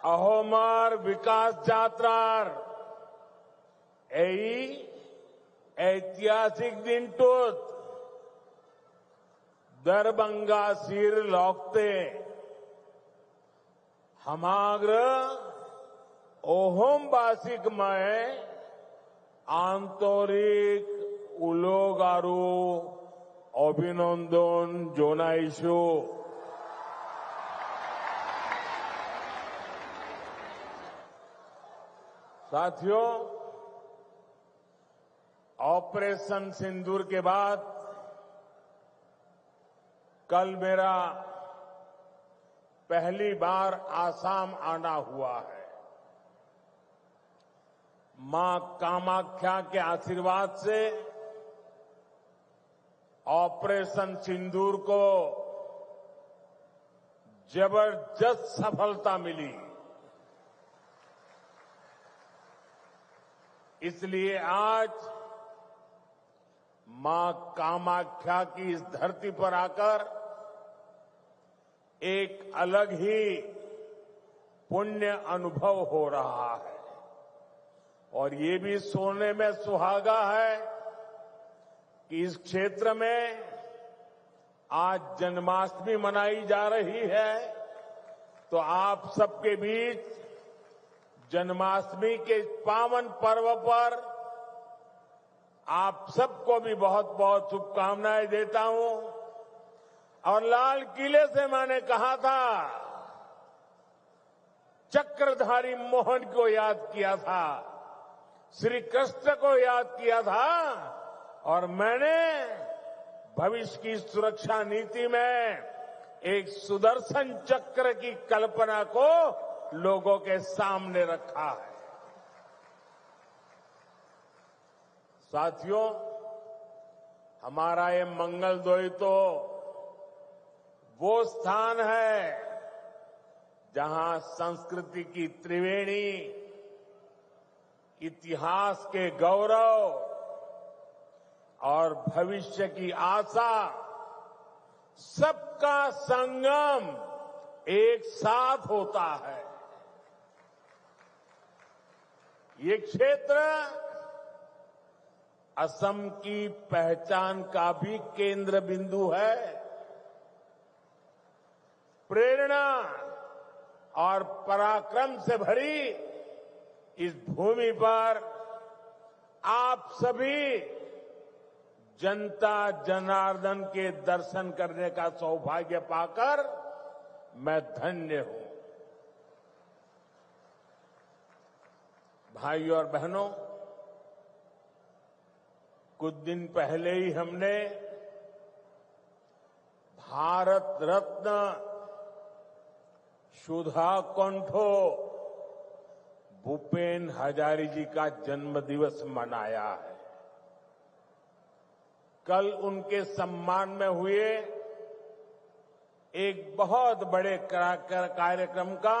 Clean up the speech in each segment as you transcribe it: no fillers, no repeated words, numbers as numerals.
अहोमार विकास যাত্রার এই ঐতিহাসিক দিনটোত দরভঙ্গা সির লগতে সমগ্র অসমবাসীক মই আন্তরিক উলগ আৰু অভিনন্দন জনাইছো। साथियों, ऑपरेशन सिंदूर के बाद कल मेरा पहली बार आसाम आना हुआ है। मां कामाख्या के आशीर्वाद से ऑपरेशन सिंदूर को जबरदस्त सफलता मिली। इसलिए आज मां कामाख्या की इस धरती पर आकर एक अलग ही पुण्य अनुभव हो रहा है और ये भी सोचने में सुहागा है कि इस क्षेत्र में आज जन्माष्टमी मनाई जा रही है। तो आप सबके बीच जन्माष्टमी के पावन पर्व पर आप सबको भी बहुत बहुत शुभकामनाएं देता हूं। और लाल किले से मैंने कहा था, चक्रधारी मोहन को याद किया था, श्री कृष्ण को याद किया था और मैंने भविष्य की सुरक्षा नीति में एक सुदर्शन चक्र की कल्पना को लोगों के सामने रखा है। साथियों, हमारा ये मंगलदोई तो वो स्थान है जहां संस्कृति की त्रिवेणी, इतिहास के गौरव और भविष्य की आशा सबका संगम एक साथ होता है। ये क्षेत्र असम की पहचान का भी केंद्र बिंदु है। प्रेरणा और पराक्रम से भरी इस भूमि पर आप सभी जनता जनार्दन के दर्शन करने का सौभाग्य पाकर मैं धन्य हूं। भाइयों और बहनों, कुछ दिन पहले ही हमने भारत रत्न सुधा कंठो भूपेन हजारी जी का जन्म दिवस मनाया है। कल उनके सम्मान में हुए एक बहुत बड़े कार्यक्रम का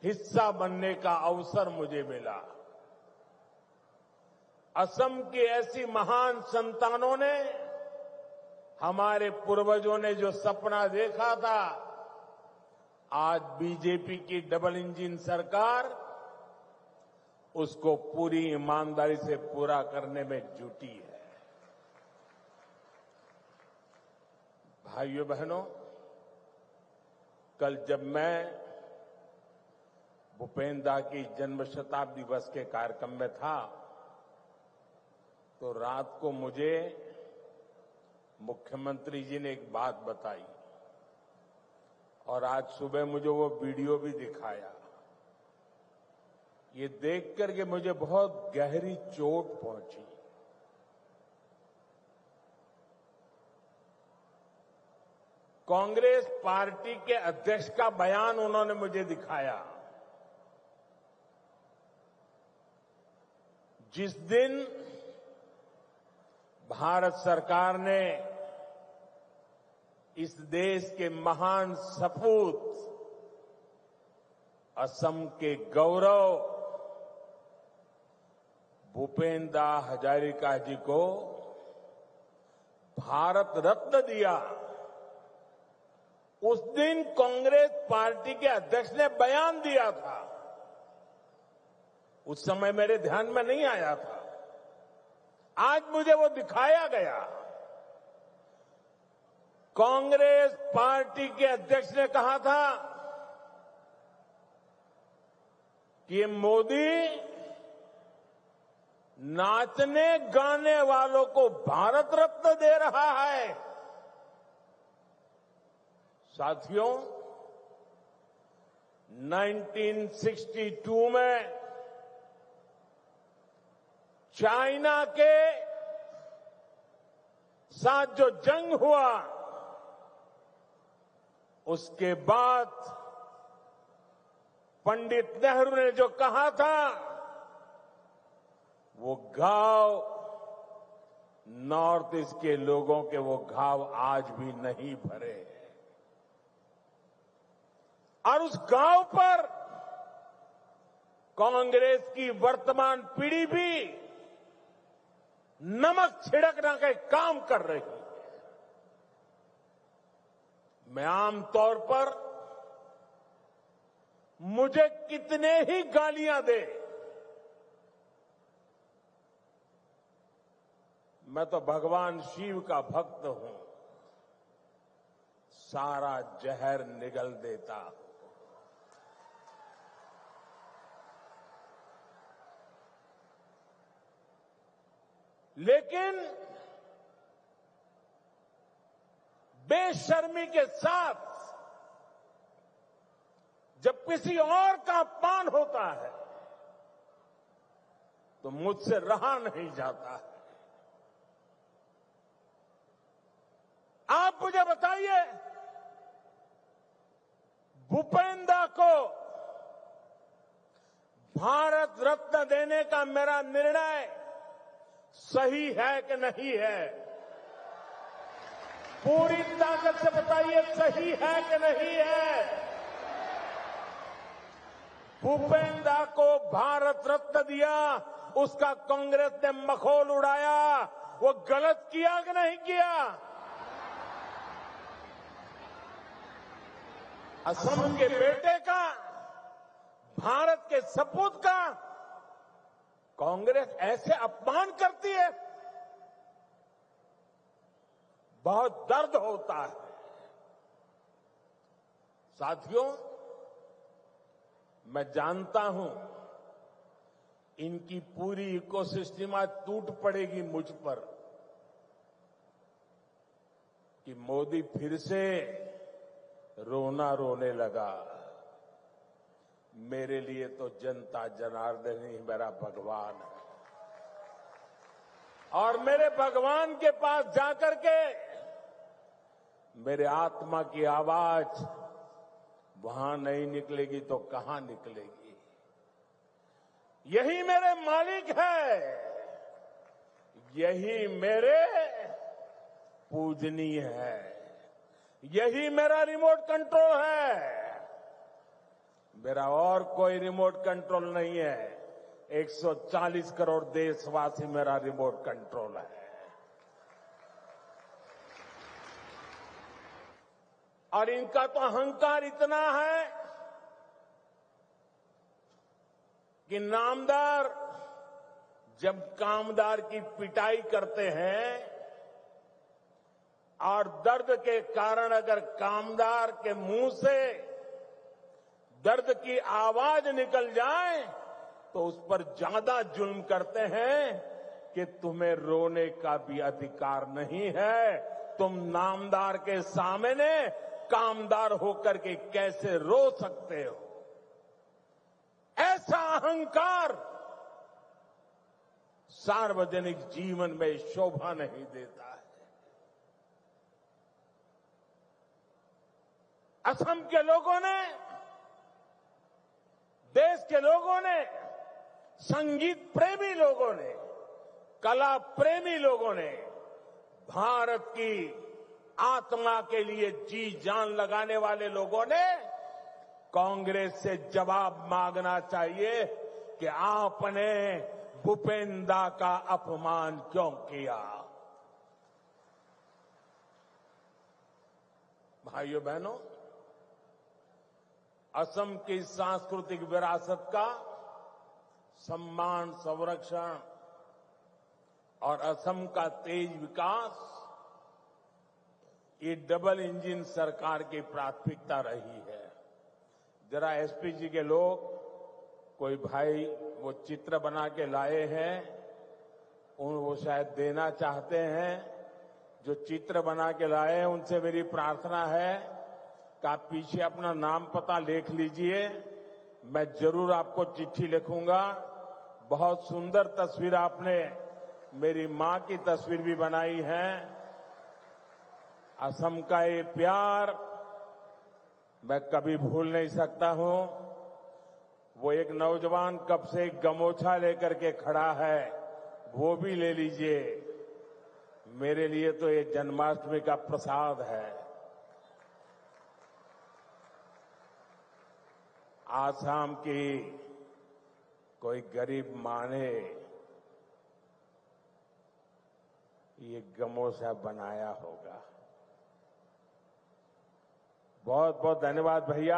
हिस्सा बनने का अवसर मुझे मिला। असम की ऐसी महान संतानों ने, हमारे पूर्वजों ने जो सपना देखा था, आज बीजेपी की डबल इंजन सरकार उसको पूरी ईमानदारी से पूरा करने में जुटी है। भाइयों बहनों, कल जब मैं भूपेन दा की जन्म शताब्दी दिवस के कार्यक्रम में था तो रात को मुझे मुख्यमंत्री जी ने एक बात बताई और आज सुबह मुझे वो वीडियो भी दिखाया। ये देख करके मुझे बहुत गहरी चोट पहुंची। कांग्रेस पार्टी के अध्यक्ष का बयान उन्होंने मुझे दिखाया। जिस दिन भारत सरकार ने इस देश के महान सपूत असम के गौरव भूपेन दा हजारिका जी को भारत रत्न दिया, उस दिन कांग्रेस पार्टी के अध्यक्ष ने बयान दिया था, उस समय मेरे ध्यान में नहीं आया था, आज मुझे वो दिखाया गया। कांग्रेस पार्टी के अध्यक्ष ने कहा था कि ये मोदी नाचने गाने वालों को भारत रत्न दे रहा है। साथियों, 1962 में चाइना के साथ जो जंग हुआ, उसके बाद पंडित नेहरू ने जो कहा था, वो घाव नॉर्थ ईस्ट के लोगों के वो घाव आज भी नहीं भरे हैं। और उस घाव पर कांग्रेस की वर्तमान पीढ़ी भी नमक छिड़कने का काम कर रही है। मैं आमतौर पर मुझे कितने ही गालियां दे, मैं तो भगवान शिव का भक्त हूं, सारा जहर निगल देता हूं। लेकिन बेशर्मी के साथ जब किसी और का अपमान होता है तो मुझसे रहा नहीं जाता है। आप मुझे बताइए, भूपेंद्र को भारत रत्न देने का मेरा निर्णय सही है कि नहीं है? पूरी ताकत से बताइए, सही है कि नहीं है? भूपेंद्र को भारत रत्न दिया, उसका कांग्रेस ने मखौल उड़ाया, वो गलत किया कि नहीं किया? असम के बेटे का, भारत के सपूत का कांग्रेस ऐसे अपमान करती है, बहुत दर्द होता है। साथियों, मैं जानता हूं इनकी पूरी इकोसिस्टम आज टूट पड़ेगी मुझ पर कि मोदी फिर से रोने लगा। मेरे लिए तो जनता जनार्दन ही मेरा भगवान है, और मेरे भगवान के पास जाकर के मेरे आत्मा की आवाज वहां नहीं निकलेगी तो कहां निकलेगी? यही मेरे मालिक है, यही मेरे पूजनीय है, यही मेरा रिमोट कंट्रोल है। मेरा और कोई रिमोट कंट्रोल नहीं है। 140 करोड़ देशवासी मेरा रिमोट कंट्रोल है। और इनका तो अहंकार इतना है कि नामदार जब कामदार की पिटाई करते हैं और दर्द के कारण अगर कामदार के मुंह से दर्द की आवाज निकल जाए तो उस पर ज्यादा जुल्म करते हैं कि तुम्हें रोने का भी अधिकार नहीं है। तुम नामदार के सामने कामदार होकर के कैसे रो सकते हो? ऐसा अहंकार सार्वजनिक जीवन में शोभा नहीं देता है। असम के लोगों ने, देश के लोगों ने, संगीत प्रेमी लोगों ने, कला प्रेमी लोगों ने, भारत की आत्मा के लिए जी जान लगाने वाले लोगों ने कांग्रेस से जवाब मांगना चाहिए कि आपने भूपेंद्र का अपमान क्यों किया? भाइयों बहनों, असम की सांस्कृतिक विरासत का सम्मान, संरक्षण और असम का तेज विकास, ये डबल इंजन सरकार की प्राथमिकता रही है। जरा एसपी जी के लोग, कोई भाई वो चित्र बना के लाए हैं, वो शायद देना चाहते हैं। जो चित्र बना के लाए हैं उनसे मेरी प्रार्थना है कि आप पीछे अपना नाम पता लिख लीजिए। मैं जरूर आपको चिट्ठी लिखूंगा। बहुत सुंदर तस्वीर आपने मेरी मां की तस्वीर भी बनाई है। असम का ये प्यार मैं कभी भूल नहीं सकता हूं। वो एक नौजवान कब से गमोछा लेकर के खड़ा है, वो भी ले लीजिए। मेरे लिए तो ये जन्माष्टमी का प्रसाद है। आसाम की कोई गरीब मां ने ये गमोछा बनाया होगा। बहुत बहुत धन्यवाद भैया,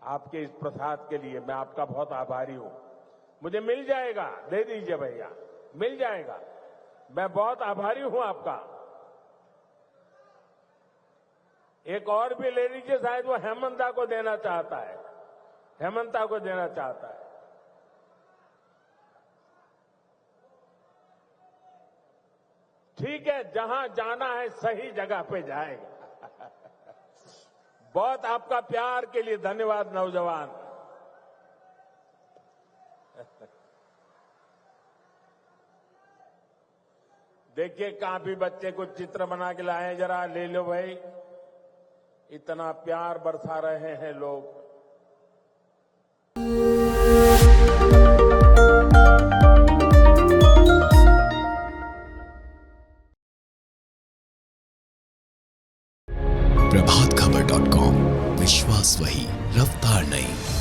आपके इस प्रसाद के लिए मैं आपका बहुत आभारी हूं। मुझे मिल जाएगा, दे दीजिए भैया, मिल जाएगा। मैं बहुत आभारी हूं आपका। एक और भी ले लीजिए, शायद वो हेमंता को देना चाहता है, हेमंता को देना चाहता है। ठीक है, जहां जाना है सही जगह पे जाएगा। बहुत आपका प्यार के लिए धन्यवाद नौजवान। देखिए, काफी बच्चे कुछ चित्र बना के लाए, जरा ले लो भाई। इतना प्यार बरसा रहे हैं लोग। प्रभातखबर.com, विश्वास वही, रफ्तार नहीं।